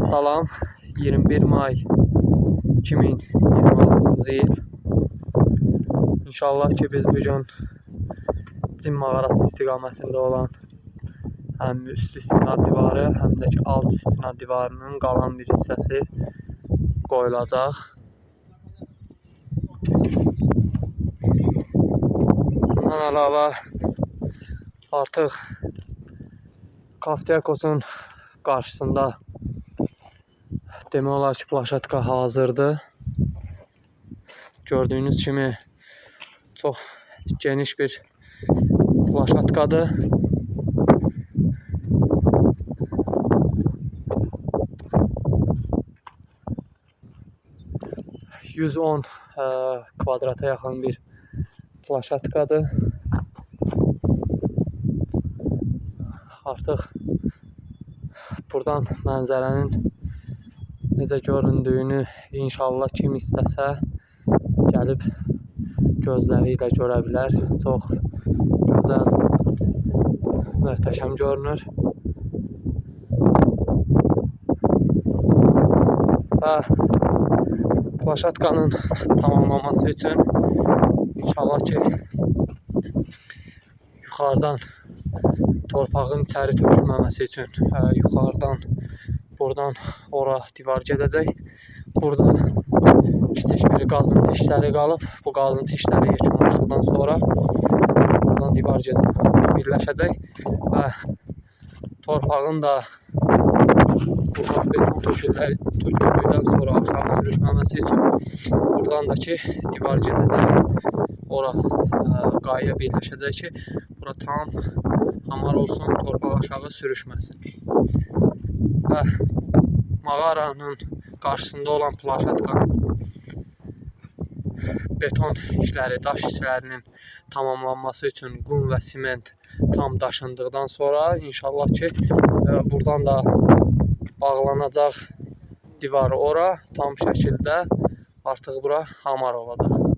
Salam, 21 may 2026 il. İnşallah ki biz bugün Cin mağarası istiqamətində olan həm üst istinad divarı, həm də ki alt istinad divarının qalan bir hissəsi qoyulacaq. Bundan əlavə artıq Kaftekosun qarşısında demək olar ki plaşatka hazırdır. Gördüyünüz kimi çox geniş bir plaşatkadır. %110 kvadrata yaxın bir plaşatkadır. Artıq buradan mənzərənin necə göründüyünü inşallah kim istəsə gəlib gözləri ilə görə bilər. Çox gözəl, möhtəşəm görünür. Və plaşatkanın tamamlanması üçün inşallah ki yuxarıdan torpağın içəri tökülməməsi üçün yuxarıdan buradan ora divar gedəcək. Burada kiçik bir qazıntı işləri qalıb. Bu qazıntı işləri yekunlaşdıqdan sonra buradan divar gedib birləşəcək və torpağın da buradan beton töküldükdən sonra aşağı sürüşməməsi üçün buradan da ki divar gedəcək. Ora qayaya birləşəcək ki bura tam hamar olsun, torpaq aşağı sürüşməsin. Və mağaranın qarşısında olan plaşatkanın beton işləri, daş işlərinin tamamlanması üçün qum və siment tam daşındıqdan sonra inşallah ki buradan da bağlanacaq divar ora tam şəkildə artıq bura hamar olacaq.